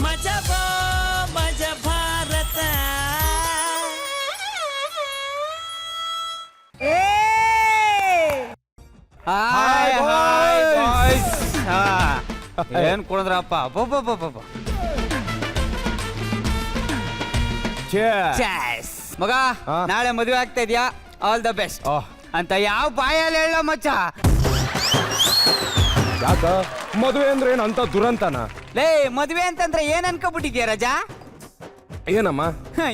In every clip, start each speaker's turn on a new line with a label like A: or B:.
A: ಮಜಾ ಭಾರತ.
B: ಏನ್ ಕುಡಿದ್ರಪ್ಪ? ಮಗ, ನಾಳೆ ಮದುವೆ ಆಗ್ತಾ ಇದ್ಯಾ? ಆಲ್ ದ ಬೆಸ್ಟ್ ಅಂತ ಯಾವ ಬಾಯಲ್ಲಿ ಹೇಳ ಮಚ್ಚ?
C: ಯಾಕ ಮದುವೆ ಅಂದ್ರೆ ಏನ್ ಅಂತ ದುರಂತನ?
B: ಲೇ, ಮದುವೆ ಅಂತಂದ್ರೆ ಏನ್ ಅನ್ಕೋಬಿಟ್ಟಿದ್ಯಾ ರಜಾ?
C: ಏನಮ್ಮ?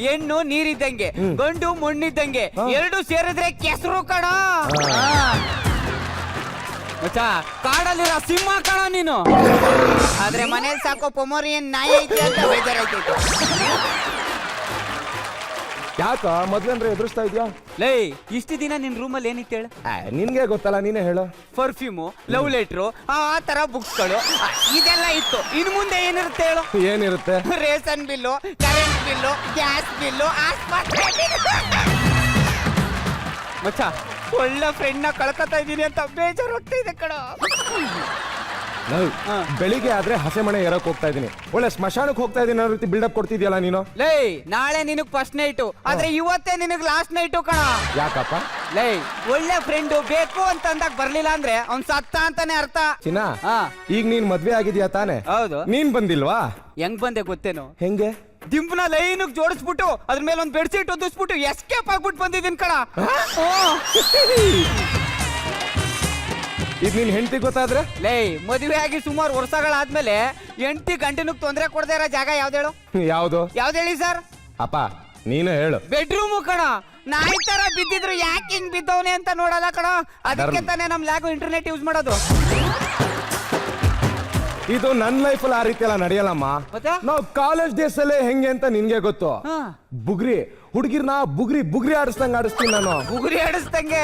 B: ಹೆಣ್ಣು ನೀರಿದ್ದಂಗೆ, ಗಂಡು ಮಣ್ಣಿದ್ದಂಗೆ, ಎರಡು ಸೇರಿದ್ರೆ ಕೆಸರು ಕಣ ಮಚ್ಚ. ಕಾಡಲ್ಲಿರೋ ಸಿಂಹ ಕಣ ನೀನು. ಆದ್ರೆ ಮನೇಲಿ ಸಾಕೋ ಪೊಮೋರಿಯನ್ ನಾಯಿ ಐತೆ ಅಂತ ಬೇಜಾರಾಯ್ತೈತೆ.
C: ಯಾಕ ಮದ್ವೆ ಅಂದ್ರೆ ಎದುರಿಸ್ತಾ ಇದ್ಯಾ?
B: ಲೇ, ಇಷ್ಟು ದಿನ ನಿನ್ ರೂಮಲ್ಲಿ ಏನಿತ್ತು ಹೇಳು?
C: ನಿನ್ಗೆ ಗೊತ್ತಲ್ಲ, ನೀನೇ ಹೇಳು.
B: ಪರ್ಫ್ಯೂಮು, ಲವ್ ಲೆಟ್ರು, ಆ ತರ ಬುಕ್ಸ್ಗಳು ಇದೆಲ್ಲ ಇತ್ತು. ಇನ್ ಮುಂದೆ ಏನಿರುತ್ತೆ ಹೇಳು?
C: ಏನಿರುತ್ತೆ?
B: Ration bill, current bill, gas bill, ಆಸ್ಪತ್ರೆ ಬಿಲ್ಲು. ಮಚ್ಚ, ಒಳ್ಳೆ ಫ್ರೆಂಡ್ ನ ಕಳ್ಕೊತಾ ಇದೀನಿ ಅಂತ ಬೇಜಾರು ಹೋಗ್ತಾ ಇದೆ ಕಣ.
C: ಬೆಳಿಗ್ಗೆ ಆದ್ರೆ ಹಸೆ ಮನೆ ಏರಕ್ ಹೋಗ್ತಾ ಇದೀನಿ, ಒಳ್ಳೆ ಸ್ಮಶಾನಕ್ಕೆ ಹೋಗ್ತಾ ಇದೀನಿ ಅನ್ನೋ ರೀತಿ ಬಿಲ್ಡಪ್ ಕೊಡ್ತಿದ್ಯಲ್ಲ ನೀನು.
B: ಲೇ, ನಾಳೆ ನಿನಗ್ ಫಸ್ಟ್ ನೈಟು, ಆದ್ರೆ ಇವತ್ತೇ ನಿನಗ್ ಲಾಸ್ಟ್ ನೈಟು ಕಣ.
C: ಯಾಕಪ್ಪ?
B: ಲೇ, ಒಳ್ಳೆ ಫ್ರೆಂಡ್ ಬೇಕು ಅಂತ ಅಂದಾಗ ಬರ್ಲಿಲ್ಲ ಅಂದ್ರೆ ಅವ್ನ್ ಸತ್ತ ಅಂತಾನೆ ಅರ್ಥ.
C: ಚಿನ್ನ, ಈಗ ನೀನ್ ಮದ್ವೆ ಆಗಿದ್ಯಾ ತಾನೆ?
B: ಹೌದು.
C: ನೀನ್ ಬಂದಿಲ್ವಾ?
B: ಹೆಂಗ್ ಬಂದೆ ಗೊತ್ತೇನು?
C: ಹೆಂಗೆ?
B: ದಿಂಬ್ನ ಲೈನ್ ಜೋಡಿಸ್ಬಿಟ್ಟು ಅದ್ರ ಮೇಲೆ ಒಂದ್ ಬೆಡ್ಶೀಟ್ ಒದಿಸ್ಬಿಟ್ಟು ಎಸ್ಕೇಪ್ ಆಗ್ಬಿಟ್ಟು ಬಂದಿದ್ದೀನಿ ಕಣ.
C: ಇದ್ ನಿನ್ ಹೆಂಡತಿ ಗೊತ್ತಾದ್ರೆ?
B: ಲೇ, ಮದುವೆ ಆಗಿ ಸುಮಾರು ವರ್ಷಗಳಾದ್ಮೇಲೆ ಹೆಂಡತಿ ಗಂಟನಕ್ ತೊಂದ್ರೆ ಕೊಡದೇ ಇರೋ ಜಾಗ ಯಾವ್ದು ಹೇಳು?
C: ಯಾವ್ದು
B: ಹೇಳಿ ಸರ್?
C: ಅಪ್ಪ ನೀನು ಹೇಳು.
B: ಬೆಡ್ರೂಮ್ ಕಣ. ನಾಯಿ ತರ ಬಿದ್ದಿದ್ರು ಯಾಕೆ ಹಿಂಗ್ ಬಿದ್ದವನೆ ಅಂತ ನೋಡಲ್ಲ ಕಣ. ಅದಕ್ಕೆ ತಾನೇ ನಮ್ ಲ್ಯಾಗು ಇಂಟರ್ನೆಟ್ ಯೂಸ್ ಮಾಡೋದು.
C: ಇದು ನನ್ನ ಲೈಫಲ್ಲಿ ಆ ರೀತಿ ಎಲ್ಲ ನಡೆಯಲ್ಲಮ್ಮ. ನಾವು ಕಾಲೇಜ್ ಡೇಸ್ ಅಲ್ಲೇ ಹೆಂಗೆ ಅಂತ ನಿನ್ಗೆ ಗೊತ್ತು. ಬುಗ್ರಿ ಹುಡುಗಿರ್ನ ಬುಗ್ರಿ ಆಡಿಸ್ದಂಗ ಆಡಿಸ್ತೀನಿ ನಾನು.
B: ಬುಗ್ರಿ ಆಡಿಸ್ದಂಗೆ?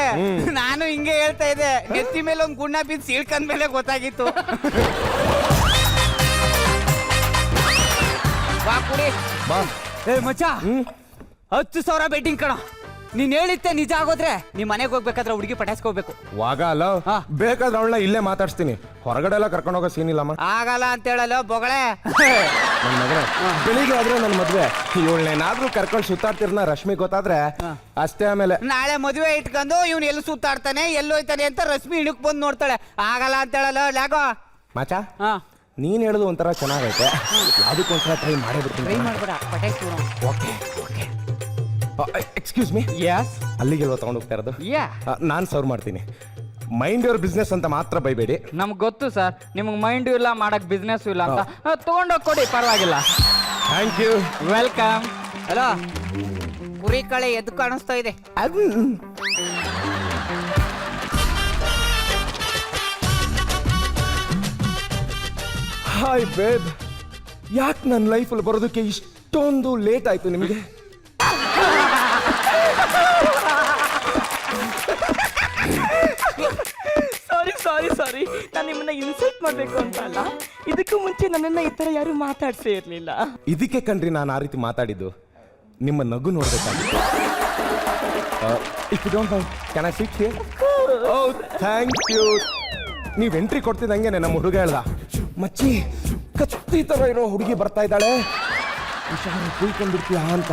B: ನಾನು ಹಿಂಗೆ ಹೇಳ್ತಾ ಇದ್ದೆ. ನೆತ್ತಿ ಮೇಲೆ ಒಂದ್ ಗುಣ್ಣ ಬಿದ್ದು ಸೀಳ್ಕಂದ ಮೇಲೆ ಗೊತ್ತಾಗಿತ್ತು. ಬಾ ಕುಡಿ.
C: ಬಾ.
B: ಏ ಮಚ್ಚ, 10,000 ಬೆಟ್ಟಿಂಗ್ ಕಣ. ನೀನ್ ಹೇಳಿದ್ದೆ ನಿಜ ಆಗೋದ್ರೆ ನಿಮ್ ಮನೆಗೆ ಹೋಗ್ಬೇಕಾದ್ರೆ ಹುಡುಗಿ ಪಟಾಯಿಸ್ಕೋಬೇಕು.
C: ವಾಗ ಅಲ್ಲ, ಬೇಕಾದ್ರೆ ಅವಳನ್ನ ಇಲ್ಲೇ ಮಾತಾಡ್ಸ್ತೀನಿ. ಹೊರಗಡೆ ಎಲ್ಲ ಕರ್ಕೊಂಡು ಹೋಗೋ ಸೀನ್ ಇಲ್ಲಮ್ಮ.
B: ಆಗಲ್ಲ ಅಂತ ಹೇಳಲ್ಲ ಬೊಗಳೆ.
C: ನನ್ನ ಮಗನೇ, ಬೆಳಿಗ್ಗೆ ಆದ್ರೆ ನನ್ನ ಮದ್ವೆ, ಇವಳನ್ನೇನಾದ್ರೂ ಕರ್ಕೊಂಡು ಸುತ್ತಾಡ್ತಿರ್ನ ರಶ್ಮಿ ಗೊತ್ತಾದ್ರೆ ಅಷ್ಟೇ. ಆಮೇಲೆ
B: ನಾಳೆ ಮದುವೆ ಇಟ್ಕೊಂಡು ಇವ್ನು ಎಲ್ಲಿ ಸುತ್ತಾಡ್ತಾನೆ ಎಲ್ಲೋಯ್ತಾನೆ ಅಂತ ರಶ್ಮಿ ಇಣಕ್ ಬಂದು ನೋಡ್ತಾಳೆ. ಆಗಲ್ಲ ಅಂತ ಹೇಳಲ್ಲ ಲ್ಯಾಗೋ.
C: ಮಾಚ, ನೀನ್ ಹೇಳುದು ಒಂಥರ ಚೆನ್ನಾಗೈತೆ. ಯಾವ್ದಕ್ಕೊಂದ್ಸಲ ಟ್ರೈ ಮಾಡೇ ಬಿಡ್ತೀನಿ.
B: ಟ್ರೈ ಮಾಡ್ಬೇಡ, ಪಟಾಯಿಸ್ಬಿಡು.
C: Okay okay. Excuse me.
B: Yes.
C: ಅಲ್ಲಿಗೆಲ್ವ ತಗೊಂಡು ಹೋಗ್ತಾ ಇರೋದು? ನಾನು ಸರ್ವ್ ಮಾಡ್ತೀನಿ. ಮೈಂಡ್ ಯುವರ್ ಬಿಸ್ನೆಸ್ ಅಂತ ಮಾತ್ರ ಬೈಬೇಡಿ.
D: ನಮ್ಗೆ ಗೊತ್ತು ಸರ್, ನಿಮ್ಗೆ ಮೈಂಡು ಇಲ್ಲ, ಮಾಡಕ್ ಬಿಸ್ನೆಸ್ ಇಲ್ಲ ಅಂತ. ತಗೊಂಡೋಗಿ ಕೊಡಿ, ಪರವಾಗಿಲ್ಲ.
C: Thank you.
D: ವೆಲ್ಕಮ್.
B: ಹಲೋ, ಕುರಿ ಕಳೆ ಎದ್ದು ಕಾಣಿಸ್ತಾ ಇದೆ.
C: ಹಾಯ್ ಬೇಬ್, ಯಾಕೆ ನನ್ನ ಲೈಫಲ್ಲಿ ಬರೋದಕ್ಕೆ ಇಷ್ಟೊಂದು ಲೇಟ್ ಆಯ್ತು ನಿಮಗೆ?
E: ಸಾರಿ, ನಾನು ನಿಮ್ಮನ್ನ ಇನ್ಸಲ್ಟ್ ಮಾಡ್ಬೇಕು ಅಂತ ಅಲ್ಲ. ಇದಕ್ಕೂ ಮುಂಚೆ ನನ್ನನ್ನ ಈ ತರ ಯಾರು ಮಾತಾಡ್ಸೇ ಇರ್ಲಿಲ್ಲ.
C: ಇದಕ್ಕೆ ಕಣ್ರಿ ನಾನು ಆ ರೀತಿ ಮಾತಾಡಿದ್ದು, ನಿಮ್ಮ ನಗು ನೋಡ್ಬೇಕಾಗಿತ್ತು. If you don't mind, can I sit here? Oh thank you. ನೀವು ಎಂಟ್ರಿ ಕೊಡ್ತಿದ್ದಂಗೆ ನಮ್ಮ ಹುಡುಗ ಹೇಳ್ದ, ಮಚ್ಚಿ ಕತ್ತಿ ತರ ಇರೋ ಹುಡುಗಿ ಬರ್ತಾ ಇದ್ದಾಳೆ, ಹುಷಾರು ಕುಯ್ಕೊಂಡ್ಬಿಡ್ತೀಯಾ ಅಂತ.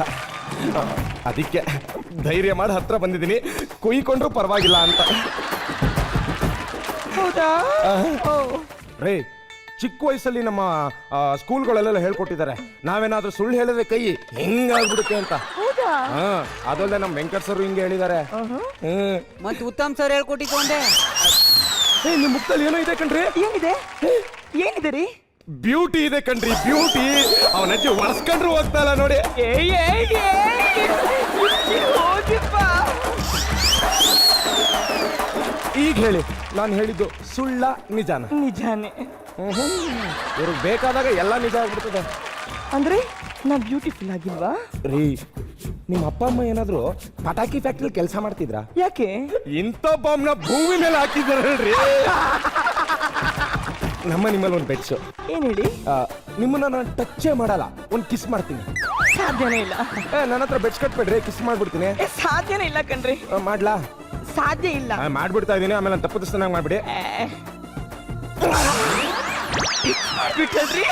C: ಅದಕ್ಕೆ ಧೈರ್ಯ ಮಾಡಿ ಹತ್ರ ಬಂದಿದ್ದೀನಿ, ಕುಯ್ಕೊಂಡ್ರು ಪರವಾಗಿಲ್ಲ ಅಂತ.
E: ಹೌದಾ?
C: ರೇ, ಚಿಕ್ಕ ವಯಸ್ಸಲ್ಲಿ ನಮ್ಮ ಸ್ಕೂಲ್ಗಳೆಲ್ಲ ಹೇಳ್ಕೊಟ್ಟಿದ್ದಾರೆ, ನಾವೇನಾದ್ರೂ ಸುಳ್ಳು ಹೇಳಿದ್ರೆ ಕೈ ಹೆಂಗಾಗ್ಬಿಡುತ್ತೆ ಅಂತ. ಅದಲ್ಲದೆ ನಮ್ಮ ವೆಂಕಟ್ ಸರ್ ಹಿಂಗೆ ಹೇಳಿದ್ದಾರೆ.
B: ಮತ್ತೆ ಉತ್ತಮ್ ಸರ್ ಹೇಳ್ಕೊಟ್ಟಿತ್ತು ಅಂದೆ.
C: ನಿಮ್ ಮುಖದಲ್ಲಿ ಏನೋ ಇದೆ ಕಣ್ರಿ.
E: ಏನಿದೆ ರೀ?
C: ಬ್ಯೂಟಿ ಇದೆ ಕಣ್ರಿ, ಬ್ಯೂಟಿ. ಅವನಜ್ಜಿ ಒರೆಸ್ಕೊಂಡ್ರು ಹೋಗ್ತಾ ಇಲ್ಲ ನೋಡಿ. ಈಗ ಹೇಳಿ, ನಾನು ಹೇಳಿದ್ದು ಸುಳ್ಳ ನಿಜಾನ?
E: ನಿಜಾನೇ.
C: ಇವ್ರಿಗೆ ಬೇಕಾದಾಗ ಎಲ್ಲ ನಿಜ ಆಗ್ಬಿಡ್ತದೆ.
E: ಅಂದ್ರೆ ನಾ ಬ್ಯೂಟಿಫುಲ್ ಆಗಿಲ್ವಾ?
C: ರೀ, ನಿಮ್ಮ ಅಪ್ಪ ಅಮ್ಮ ಏನಾದ್ರು ಪಟಾಕಿ ಫ್ಯಾಕ್ಟ್ರಿ ಕೆಲಸ ಮಾಡ್ತಿದ್ರಾ?
E: ಯಾಕೆ?
C: ಇಂಥ ಬಾಂಬ್ನ ಭೂಮಿ ಮೇಲೆ ಹಾಕಿದಾರಲ್ರಿ. ನಮ್ಮ ನಿಮ್ಮಲ್ಲಿ ಒಂದು ಬೆಟ್ಸು.
E: ಏನ್ ಹೇಳಿ?
C: ನಿಮ್ಮನ್ನ ನಾನು ಟಚ್ಚೇ ಮಾಡಲ್ಲ, ಒಂದು ಕಿಸ್ ಮಾಡ್ತೀನಿ.
E: ಸಾಧ್ಯನೇ ಇಲ್ಲ.
C: ನನ್ನ ಹತ್ರ ಬೆಟ್ಸ್ ಕಟ್ಬೇಡ್ರಿ, ಕಿಸ್ ಮಾಡ್ಬಿಡ್ತೀನಿ.
E: ಸಾಧ್ಯನೇ ಇಲ್ಲ ಕಣ್ರಿ.
C: ಮಾಡ್ಲಾ?
E: ಸಾಧ್ಯ ಇಲ್ಲ.
C: ಮಾಡ್ಬಿಡ್ತಾ ಇದೀನಿ, ಆಮೇಲೆ ನಾನು ತಪ್ಪಿಸ್ತನಾಗ ಮಾಡ್ಬಿಡಿ.
E: ಬಿಟ್ಟಲ್ರಿ.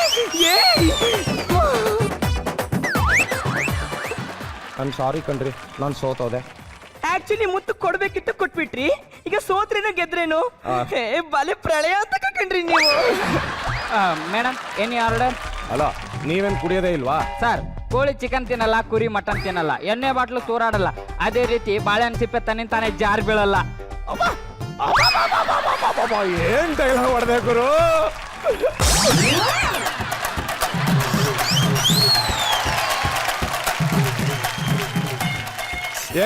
C: ಐಮ್ ಸಾರಿ ಕಣ್ರಿ, ನಾನು ಸೋತೋದೆ.
E: ಆಕ್ಚುಲಿ ಮುತ್ತು ಕೊಡ್ಬೇಕಿತ್ತು ಕೊಟ್ಬಿಟ್ರಿ, ಈಗ ಸೋತ್ರೇನೋ ಗೆದ್ರೇನು ಬಲೆ ಪ್ರಳಯ ಅಂತ ಕಂಡ್ರಿ ನೀವು.
D: Madam any order?
C: ಅಲ್ಲ ನೀವೇನು ಕುಡಿಯೋದೇ ಇಲ್ವಾ?
D: ಸರ್, ಕೋಳಿ ಚಿಕನ್ ತಿನ್ನಲ್ಲ, ಕುರಿ ಮಟನ್ ತಿನ್ನಲ್ಲ, ಎಣ್ಣೆ ಬಾಟ್ಲು ತೂರಾಡಲ್ಲ, ಅದೇ ರೀತಿ ಬಾಳೆಹಣ್ಣು ಸಿಪ್ಪೆ ತನ್ನಿಂದ ತಾನೇ ಜಾರ್ ಬೀಳಲ್ಲ.
C: ಏನ್ ಡೈಲಾಗ್ ಹೊಡೆದೆ ಗುರು.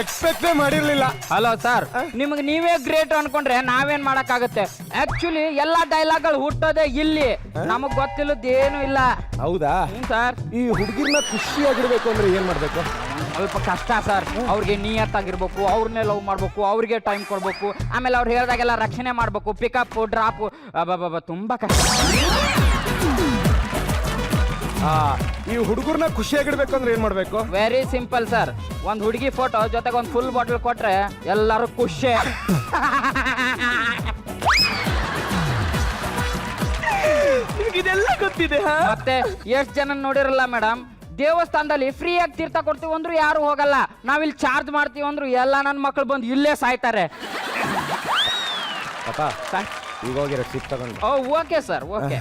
C: ಎಕ್ಸ್ಪೆಕ್ಟೇ ಮಾಡಿರ್ಲಿಲ್ಲ.
D: ಹಲೋ ಸರ್, ನಿಮಗೆ ನೀವೇ ಗ್ರೇಟ್ ಅನ್ಕೊಂಡ್ರೆ ನಾವೇನ್ ಮಾಡಕ್ಕಾಗತ್ತೆ? ಆಕ್ಚುಲಿ ಎಲ್ಲಾ ಡೈಲಾಗ್ಗಳು ಹುಟ್ಟೋದೇ ಇಲ್ಲಿ, ನಮಗ್ ಗೊತ್ತಿಲ್ಲದೇನು ಇಲ್ಲ.
C: ಹೌದಾ?
D: ಸರ್,
C: ಈ ಹುಡುಗಿರ್ನ ಖುಷಿಯಾಗಿರ್ಬೇಕು ಅಂದ್ರೆ ಏನ್ ಮಾಡ್ಬೇಕು?
D: ಸ್ವಲ್ಪ ಕಷ್ಟ ಸರ್. ಅವ್ರಿಗೆ ನಿಯತ್ತಾಗಿರ್ಬೇಕು, ಅವ್ರನ್ನೇ ಲವ್ ಮಾಡ್ಬೇಕು, ಅವ್ರಿಗೆ ಟೈಮ್ ಕೊಡ್ಬೇಕು, ಆಮೇಲೆ ಅವ್ರು ಹೇಳ್ದಾಗೆಲ್ಲ ರಕ್ಷಣೆ ಮಾಡ್ಬೇಕು, ಪಿಕಪ್ ಡ್ರಾಪ್, ತುಂಬಾ ಕಷ್ಟ.
C: ಈ ಹುಡುಗರ್ನ ಖುಷಿಯಾಗಿಡ್ಬೇಕು ಅಂದ್ರೆ ಏನ್ ಮಾಡ್ಬೇಕು?
D: Very simple sir. ಒಂದ್ ಹುಡುಗಿ ಫೋಟೋ ಜೊತೆಗೆ ಒಂದ್ ಫುಲ್ ಬಾಟಲ್ ಕೊಟ್ರೆ ಎಲ್ಲರೂ ಖುಷಿ.
E: ಇದೆಲ್ಲ ಗೊತ್ತಿದೆ.
D: ಮತ್ತೆ ಎಷ್ಟ್ ಜನ ನೋಡಿರಲ್ಲ ಮೇಡಮ್, ದೇವಸ್ಥಾನದಲ್ಲಿ ಫ್ರೀ ಆಗಿ ತೀರ್ಥ ಕೊಡ್ತೀವಿ ಅಂದ್ರು ಯಾರು ಹೋಗಲ್ಲ, ನಾವಿಲ್ಲಿ ಚಾರ್ಜ್ ಮಾಡ್ತೀವಿ ಅಂದ್ರು ಎಲ್ಲ ನನ್ನ ಮಕ್ಳು ಬಂದು ಇಲ್ಲೇ ಸಾಯ್ತಾರೆ.
C: ಈಗ ಹೋಗಿ ರಸೀದ್ ತಗೊಂಡು.
D: Okay sir, okay.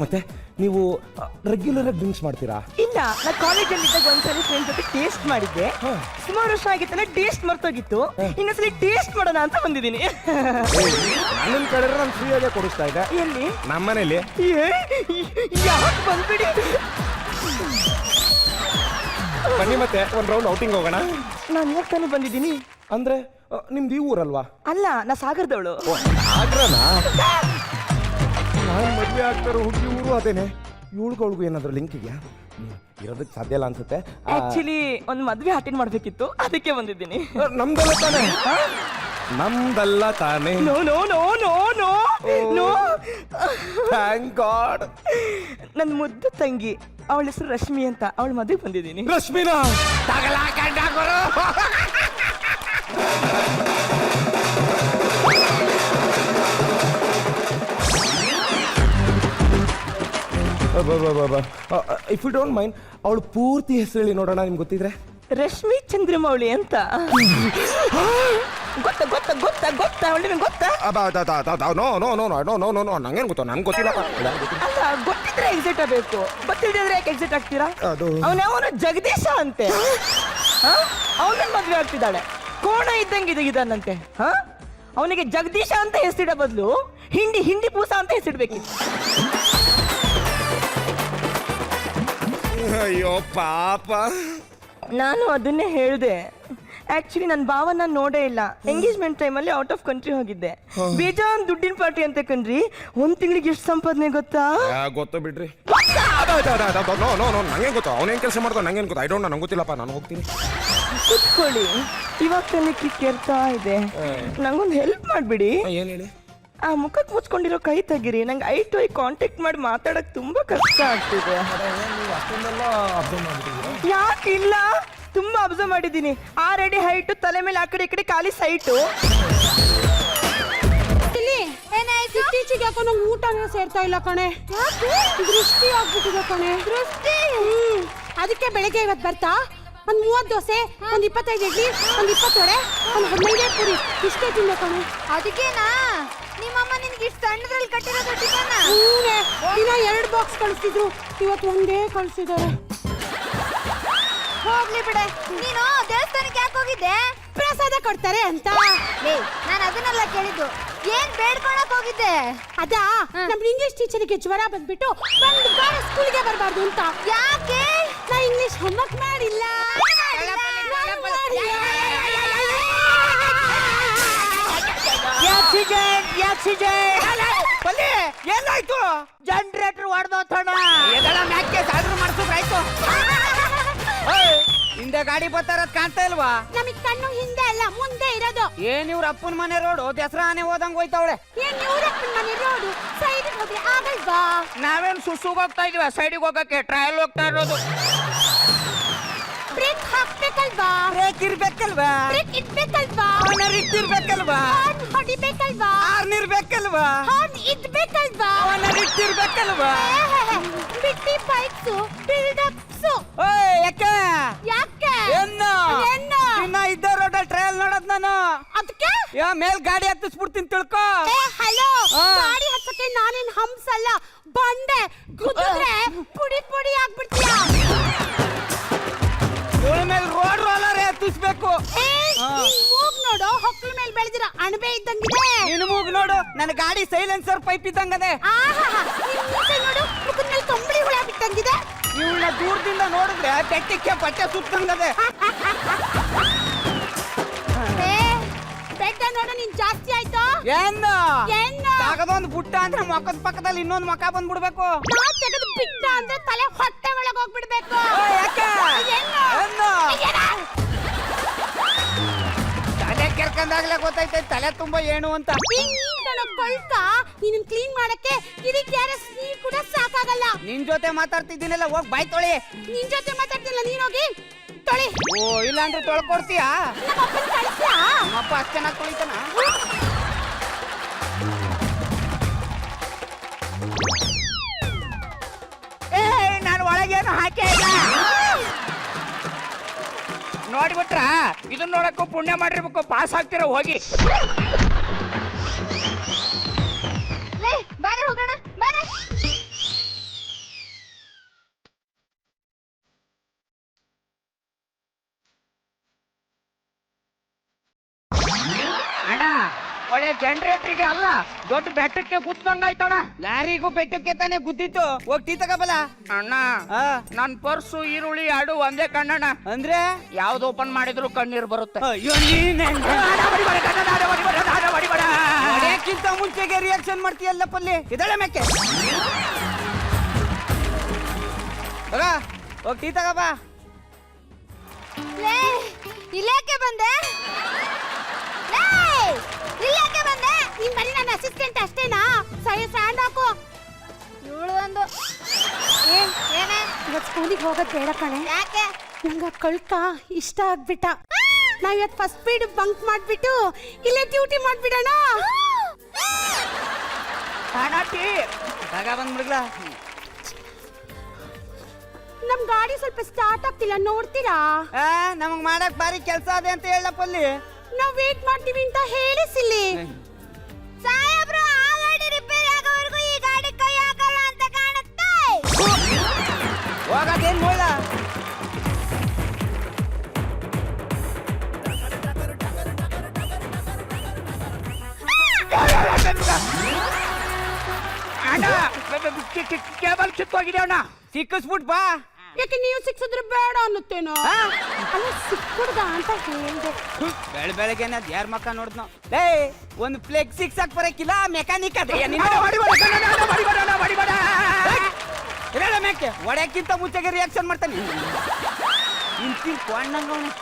C: ಮತ್ತೆ ನೀವು ರೆಗ್ಯುಲರ್ ಆಗಿ ಡ್ರಿಂಕ್ಸ್ ಮಾಡ್ತೀರಾ?
E: ಇಲ್ಲ, ನಾ ಕಾಲೇಜಲ್ಲಿ ಇದ್ದಾಗ ಒಂದ್ಸಲಿ ಫ್ರೆಂಡ್ ಜೊತೆ ಟೇಸ್ಟ್ ಮಾಡಿದ್ದೆ. ಸುಮಾರು ವರ್ಷ ಆಗಿತ್ತಲ್ಲ, ಟೇಸ್ಟ್ ಮರ್ತೋಗಿತ್ತು. ಇನ್ನೊಂದ್ಸಲಿ ಟೇಸ್ಟ್ ಮಾಡೋಣ ಅಂತ ಬಂದಿದ್ದೀನಿ.
C: ನನ್ನ ಕಡೆ ನಾನು ಫ್ರೀ ಆಗೇ ಕೊಡಿಸ್ತಾ ಇದ್ದೆ.
E: ಎಲ್ಲಿ?
C: ನಮ್ಮ ಮನೇಲಿ.
E: ಯಾಕೆ ಬಂದ್ಬಿಡಿ.
C: ಬನ್ನಿ ಮತ್ತೆ ಒಂದ್ ರೌಂಡ್ ಔಟಿಂಗ್ ಹೋಗೋಣ.
E: ನಾನು ಇವಾಗ ತಾನೇ ಬಂದಿದ್ದೀನಿ.
C: ಅಂದ್ರೆ ನಿಮ್ದು ಈ ಊರಲ್ವಾ?
E: ಅಲ್ಲ, ನಾ ಸಾಗರದವಳು.
C: ಆಗ್ರನಾ? ನಾನು ಮದುವೆ ಆಗ್ತಾರೋ ಹುಡುಗಿ ಊರು ಅದೇನೆ. ಇವಳುಗಳಿಗೂ ಏನಾದ್ರು ಲಿಂಕ್ ಇದೆಯಾ? ಇರೋದಕ್ಕೆ ಸಾಧ್ಯ ಇಲ್ಲ ಅನ್ಸುತ್ತೆ.
E: ಆಕ್ಚುಲಿ ಒಂದು ಮದ್ವೆ ಅಟೆಂಡ್ ಮಾಡ್ಬೇಕಿತ್ತು, ಅದಕ್ಕೆ ಬಂದಿದ್ದೀನಿ.
C: ನಮ್ದಲ್ಲ ತಾನೆ? ನಮ್ದಲ್ಲ ತಾನೆ?
E: No no no no no no.
C: Thank God.
E: ನನ್ನ ಮುದ್ದು ತಂಗಿ, ಅವಳ ಹೆಸರು ರಶ್ಮಿ ಅಂತ, ಅವಳ ಮದುವೆಗೆ ಬಂದಿದ್ದೀನಿ.
C: ರಶ್ಮಿನಾ? ಇಫ್ ಯು ಡೋಂಟ್ ಮೈಂಡ್, ಅವಳು ಪೂರ್ತಿ ಹೆಸರು ಹೇಳಿ ನೋಡೋಣ, ನಿಮ್ಗೆ ಗೊತ್ತಿದ್ರೆ.
E: ರಶ್ಮಿ ಚಂದ್ರಮೌಳಿ ಅಂತ. ಗೊತ್ತಾ ಗೊತ್ತಾ ಗೊತ್ತಾ ಗೊತ್ತಾ ಅವಳಿಗೆ ಗೊತ್ತಾ?
C: No no no no no no no ನಂಗೇನು ಗೊತ್ತು, ನಂಗೆ ಗೊತ್ತಿಲ್ಲ.
E: ಅಲ್ಲ, ಗೊತ್ತಿದ್ರೆ ಎಕ್ಸಿಟ್ ಆಗಬೇಕು, ಗೊತ್ತಿದ್ರೆ ಯಾಕೆ ಎಕ್ಸಿಟ್ ಆಗ್ತೀರಾ?
C: ಅದು
E: ಅವನು ಜಗದೀಶ ಅಂತೆ. ಅವನ ಮದುವೆ ಆಗ್ತಿದ್ದಾಳೆ. ಕೋಣ ಇದ್ದಂಗೆ ಇದಾನಂತೆ. ಅವನಿಗೆ ಜಗದೀಶ ಅಂತ ಹೆಸರಿಡ ಬದಲು ಹಿಂಡಿ ಪೂಸ ಅಂತ ಹೆಸರಿಡ್ಬೇಕಿತ್ತು.
C: ಅಯ್ಯೋ ಪಾಪ.
E: ನಾನು ಅದನ್ನೇ ಹೇಳಿದೆ. ಆಕ್ಚುಲಿ ನನ್ನ ಭಾವನ ನೋಡೇ ಇಲ್ಲ. ಎಂಗೇಜ್ಮೆಂಟ್ ಟೈಮಲ್ಲಿ ಔಟ್ ಆಫ್ ಕಂಟ್ರಿ ಹೋಗಿದ್ದೆ. ಬೇಜಾನ್ ದುಡ್ಡಿನ ಪಾರ್ಟಿ ಅಂತ ಕಣ್ರಿ. ಒಂದ್ ತಿಂಗಳಿಗೆ ಎಷ್ಟು ಸಂಪಾದನೆ ಗೊತ್ತಾ?
C: ಗೊತ್ತು ಬಿಡ್ರಿ. ನಂಗೇನು ಗೊತ್ತು, ಅವನೇನ್ ಕೆಲಸ ಮಾಡ್ತಾವ ನಂಗೇನು ಗೊತ್ತು. ಐ ಡೋಂಟ್ ನೋ, ನಂಗೆ ಗೊತ್ತಿಲ್ಲಪ್ಪ, ನಾನು ಹೋಗ್ತೀನಿ.
E: ಕುತ್ಕೊಳ್ಳಿ, ಇವಾಗ ತಾನೇ ಕಿರ್ತಾ ಇದೆ. ನಂಗೊಂದು ಹೆಲ್ಪ್ ಮಾಡ್ಬಿಡಿ.
C: ಏನ್ ಹೇಳಿ?
E: ಆ ಮುಖಕ್ಕೆ ಮುಚ್ಕೊಂಡಿರೋ ಕೈ ತೆಗಿರಿ. ನಂಗೆ ಐ ಟು ಐ ಕಾಂಟ್ಯಾಕ್ಟ್ ಮಾಡಿ ಮಾತಾಡಕ್ ತುಂಬಾ ಕಷ್ಟ ಆಗ್ತಿದೆ. ಯಾಕಿಲ್ಲ, ತುಂಬಾ ಅಬ್ಸರ್ವ್ ಮಾಡಿದ್ದೀನಿ. 6 ಅಡಿ ಹೈಟು, ತಲೆ ಮೇಲೆ ಆ ಕಡೆ ಈ ಕಡೆ ಖಾಲಿ ಸೈಟು.
A: ಏನಾಯ್ತು? ಇತ್ತೀಚೆಗೆ ಯಾಕೋ ನಂಗೆ ಊಟನೇ ಸೇರ್ತಾ ಇಲ್ಲ ಕಣೆ. ದೃಷ್ಟಿ ಆಗ್ಬಿಟ್ಟಿದೆ ಕಣೆ. ದೃಷ್ಟಿ? ಅದಕ್ಕೆ ಬೆಳಗ್ಗೆ ಇವತ್ತು ಬರ್ತಾ ಒಂದ್ 30 ದೋಸೆ, ಒಂದ್ 25 ಇಡ್ಲಿ, ಒಂದ್ 20 ವಡೆ, ಒಂದ್ 15 ಪುರಿ ಇಷ್ಟೇ ತಿಂದೆ ಕಣೆ.
F: ಅದಕ್ಕೇನಾ ನಿಮ್ಮಮ್ಮ ನಿನ್ಗೆ ಇಷ್ಟು ಸಣ್ಣದ್ರಲ್ಲಿ ಕಟ್ಟಿರೋದು ಟಿಫನ್?
A: ದಿನ 2 ಬಾಕ್ಸ್ ಕಳಿಸ್ತಿದ್ರು, ಇವತ್ತು ಒಂದೇ ಕಳಿಸಿದ್ದಾರೆ.
F: ಹೋಗ್ಲಿ ಬಿಡೆ. ನೀನು ದೇವಸ್ಥಾನಕ್ಕೆ ಯಾಕೆ ಹೋಗಿದ್ದೆ?
A: ಪ್ರಸಾದ ಕೊಡ್ತಾರೆ ಅಂತ.
F: ನಾನು ಅದನ್ನೆಲ್ಲ ಕೇಳಿದ್ದು. ಏನ್ ಬೇಡ್ಕೊಳಕ್ ಹೋಗಿದ್ದೆ?
A: ಅದಾ, ನಮ್ ಇಂಗ್ಲಿಷ್ ಟೀಚರ್ಗೆ ಜ್ವರ ಬಂದ್ಬಿಟ್ಟು ಒಂದು ವಾರ ಸ್ಕೂಲ್ಗೆ ಬರಬಾರ್ದು ಅಂತ.
F: ಯಾಕೆ?
A: ನಾ ಇಂಗ್ಲಿಷ್ ಹೋಮ್ವರ್ಕ್ ಮಾಡಿಲ್ಲ.
B: ಏನಾಯ್ತು? ಜನರೇಟರ್ ಹೊಡೆದೋತಣ. ಎದಳ ಮ್ಯಾಕೆ ಸಾಡ್ರು ಮಾಡಿಸಿದ್ರೆ ಆಯ್ತು. ಹಿಂದೆ ಗಾಡಿ ಬರ್ತಾರದ್ ಕಾಣ್ತಾ ಇಲ್ವಾ?
A: ನಮಗ್ ಕಣ್ಣು ಹಿಂದೆ ಅಲ್ಲ, ಮುಂದೆ ಇರೋದು.
B: ಏನ್ ಇವ್ರ ಅಪ್ಪನ ಮನೆ ರೋಡು ದಸರಾ ಆನೆ ಹೋದಂಗ್ ಹೋಯ್ತಾವಳೆ.
A: ಏನ್ ಇವ್ರಪ್ಪನ ಮನೆ ರೋಡು ಸೈಡ್ ಹೋದ್ರೆ ಆಗಲ್ವಾ?
B: ನಾವೇನ್ ಸುಸುಗ್ ಹೋಗ್ತಾ ಇದೀವ, ಸೈಡಿಗೆ ಹೋಗಕ್ಕೆ ಟ್ರಯಲ್ ಹೋಗ್ತಾ ಇರೋದು.
A: ಬ್ರೇಕ್ ಹಾಕ್ಬೇಕಲ್ವಾ?
B: ಬ್ರೇಕ್ ಇರ್ಬೇಕಲ್ವಾ?
A: ಬ್ರೇಕ್ ಇಡ್ಬೇಕಲ್ವಾ?
B: ಅವನರ್ ಇಟ್ಟಿರ್ಬೇಕಲ್ವಾ?
A: ಹಾರ್ನ್ ಹೊಡಿಬೇಕಲ್ವಾ?
B: ಆರ್ನ್ ಇರ್ಬೇಕಲ್ವಾ?
A: ಹಾರ್ನ್ ಇಡ್ಬೇಕಲ್ವಾ?
B: ಅವನರ್ ಇಟ್ಟಿರ್ಬೇಕಲ್ವಾ?
A: ಬಿಟ್ಟಿ ಬೈಕ್ಸು, ಬಿಲ್ಡಪ್ಸು.
B: ಓಯ್ ಯಾ ಮೇಲ್ ಗಾಡಿ ಹತ್ತಿಸ್ಬಿಡ್ತೀನಿ ತಿಳ್ಕೊ.
A: ಏ ಹಲೋ,
B: ಆ.
A: ಗಾಡಿ ಹತ್ತಕ್ಕೆ ನಾನೇನ್ ಹಂಸಲ್ಲ, ಬಂಡೆ ಗುದ್ದಿದ್ರೆ ಪುಡಿ ಪುಡಿ ಆಗ್ಬಿಡ್ತೀಯ.
B: ಇವಳ ಮೇಲೆ ರೋಡ್ ರೋಲರ್ ಹತ್ತಿಸ್ಬೇಕು.
A: ಏ, ನಿನ್ ಮೂಗ್ ನೋಡು, ಹೊಕ್ಳ ಮೇಲೆ ಬೆಳೆದಿರೋ ಅಣಬೆ ಇದ್ದಂಗಿದೆ.
B: ನಿನ್ ಮೂಗ್ ನೋಡು, ನನ್ನ ಗಾಡಿ ಸೈಲೆನ್ಸರ್ ಪೈಪ್ ಇದ್ದಂಗದೆ.
A: ಆಹಾ, ನಿನ್ ಮೀಸೆ ನೋಡು, ಮುಖದ ಮೇಲೆ ಕಂಬಳಿ ಹುಳ ಬಿಟ್ಟಂಗಿದೆ.
B: ಇವಳ ದೂರದಿಂದ ನೋಡಿದ್ರೆ ಬೆಟ್ಟಕ್ಕೆ ಬಟ್ಟೆ ಸುತ್ತಂಗದೆ.
A: ಏ, ಬೆಟ್ಟ ನೋಡು, ನೀನ್ ಜಾಸ್ತಿ ಆಯ್ತು.
B: ಏನು
A: ಏನು?
B: ತಗದೊಂದು ಬುಟ್ಟ ಅಂದ್ರೆ ಮೊಕ್ಕದ ಪಕ್ಕದಲ್ಲಿ ಇನ್ನೊಂದು ಮೊಕ್ಕ ಬಂದ್ಬಿಡ್ಬೇಕು.
A: ನಾ ತೆಗೆದು ಬಿಟ್ಟ ಅಂದ್ರೆ ತಲೆ ಹೊಟ್ಟೆ ಒಳಗೆ ಹೋಗ್ಬಿಡ್ಬೇಕು.
B: ಯಾಕೆ
A: ಏನು?
B: ಏನು?
A: ಏನ?
B: ತಲೆ ಕೆರ್ಕಂದಾಗ್ಲೇ ಗೊತ್ತೈತೆ ತಲೆ ತುಂಬಾ ಏನು ಅಂತ.
A: ನೀನ್ ಕಣೋ ಕೊಳ್ಕ, ನೀನ್ ಕ್ಲೀನ್ ಮಾಡಕ್ಕೆ ಇಡೀ ಕ್ಯಾರೆಸ್ ನೀರ್ ಕೂಡ ಸಾಕಾಗಲ್ಲ.
B: ನಿನ್ ಜೊತೆ ಮಾತಾಡ್ತಿದ್ದೀನಲ್ಲ, ಹೋಗ್ ಬಾಯ್ ತೊಳಿ.
A: ನಿನ್ ಜೊತೆ ಮಾತಾಡ್ತಿಲ್ಲ, ನೀನ್ ಹೋಗಿ ತೊಳಿ.
B: ಓ ಇಲ್ಲ ಅಂದ್ರೆ ತೊಳ್ಕೊಡ್ತೀಯಾ?
A: ನಮ್ಮಪ್ಪನ್ ಕಳ್ಸ್ಯಾ?
B: ನಮ್ಮಪ್ಪ ಅಷ್ಟು ಚೆನ್ನಾಗಿ ತೊಳಿತಾನ? ಏ ನಾನು ಒಳಗೇನು ಹಾಕೇ ಇಲ್ಲ.
D: ನೋಡ್ಬಿಟ್ರ ಇದನ್ನ ನೋಡಕ್ಕೂ ಪುಣ್ಯ ಮಾಡಿರ್ಬೇಕು, ಪಾಸ್ ಆಗ್ತಿರೋ ಹೋಗಿ.
F: ಲೇ ಬಾರ ಹೋಗೋಣ ಬಾರ.
D: ಅಣ್ಣ ಒಳ್ಳೆ ಜನರೇಟ್ರಿಗೆ ಅಲ್ಲ, ದೊಡ್ಡ ಬೆಟ್ಟಕ್ಕೆ ಗುದ್ದಂಗಾಯ್ತಣ್ಣ.
B: ಲಾರಿಗೂ ಬೆಟ್ಟಕ್ಕೆ ತಾನೇ ಗುದ್ದಿತ್ತು. ಹೋಗ್ ಟೀ ತಗೋಬಲ್ಲ.
D: ಅಣ್ಣ
B: ಆ,
D: ನನ್ ಪರ್ಸು ಈರುಳ್ಳಿ ಆಡು ಒಂದೇ ಕಣ್ಣಣ್ಣ.
B: ಅಂದ್ರೆ
D: ಯಾವ್ದು ಓಪನ್ ಮಾಡಿದ್ರು ಕಣ್ಣೀರ್ ಬರುತ್ತೆ.
B: ಅಯ್ಯೋ ಹೊಡೆಯಕ್ಕಿಂತ ಮುಂಚೆಗೆ ರಿಯಾಕ್ಷನ್ ಮಾಡ್ತೀಯಲ್ಲ ಪಲ್ಲಿ. ಇದಳೆ ಮೇಕೆ ಹೋಗ್ ಟೀ ತಗೋಬಾ.
F: ಲೇ ಇಲ್ಲೇಕೆ ಬಂದೆ? ಲೇ ಇಲ್ಲೇಕೆ ಬಂದೆ?
A: ನೀನ್ ಬರೀ ನನ್ನ ಅಸಿಸ್ಟೆಂಟ್ ಅಷ್ಟೇನಾ? ಸರಿ ಸ್ಟ್ಯಾಂಡ್ ಹಾಕು.
F: ಇವಳು ಒಂದು ಏನೇ
A: ಇವತ್ತು ಸ್ಕೂಲಿಗೆ ಹೋಗೋದ್ ಬೇಡ ಕಣೆ.
F: ಯಾಕೆ?
A: ನಂಗ ಕಳ್ಕ ಇಷ್ಟ ಆಗ್ಬಿಟ್ಟ. ನಾವ್ ಇವತ್ತು ಫಸ್ಟ್ ಪೀಡ್ ಬಂಕ್ ಮಾಡ್ಬಿಟ್ಟು ಇಲ್ಲೇ ಡ್ಯೂಟಿ ಮಾಡ್ಬಿಡೋಣ.
D: ಅಣ್ಣ ಟೀ
B: ತಗ ಬಂದ್ಬಿಡ್ಲ.
A: ನಮ್ ಗಾಡಿ ಸ್ವಲ್ಪ ಸ್ಟಾರ್ಟ್ ಆಗ್ತಿಲ್ಲ, ನೋಡ್ತೀರಾ?
B: ನಮಗ್ ಮಾಡಕ್ ಬಾರಿ ಕೆಲ್ಸ ಅದೇ ಅಂತ ಹೇಳಪ್ಪಲ್ಲಿ.
A: ನಾವ್ ವೇಟ್ ಮಾಡ್ತೀವಿ ಅಂತ ಹೇಳಿಸಿಲ್ಲಿ.
F: ಸಾಹೇಬ್ರು, ಆ ಗಾಡಿ ರಿಪೇರಿ ಆಗೋವರೆಗೂ ಈ ಗಾಡಿ ಕೈ ಹಾಕಲ್ಲ ಅಂತ ಕಾಣುತ್ತೆ.
B: ಹೋಗದೇನ್ ನೋಡ.
D: ಅಣ್ಣ ಕೇಬಲ್ ಕಿತ್ತೋಗಿದೆ ಅಣ್ಣ.
B: ಸಿಕ್ಕಿಸ್ಬಿಟ್ ಬಾ.
A: ಯಾಕೆ ನೀವು ಸಿಕ್ಸಿದ್ರೆ ಬೇಡ ಅನ್ನುತ್ತೇನೋ? ಅಲ್ಲ ಸಿಕ್ಕುಡ್ದ ಅಂತ ಹೇಳ್ದೆ.
B: ಬೆಳಗ್ಗೆ ಯಾರ ಮಕ್ಕ ನೋಡ್ದ್ನೋ. ಏ ಒಂದು ಫ್ಲೆಕ್ಸ್ ಸಿಕ್ಸಕ್ ಬರಕಿಲ್ಲ, ಮೆಕ್ಯಾನಿಕ್ ಅದೇ ಮೇಕೆ ಹೊಡೆಯಕ್ಕಿಂತ ಮುಂಚೆಗೆ ರಿಯಾಕ್ಷನ್ ಮಾಡ್ತಾನೆ. ಇಂತಿನ್ ಕೊಂಡಂಗವನೆ.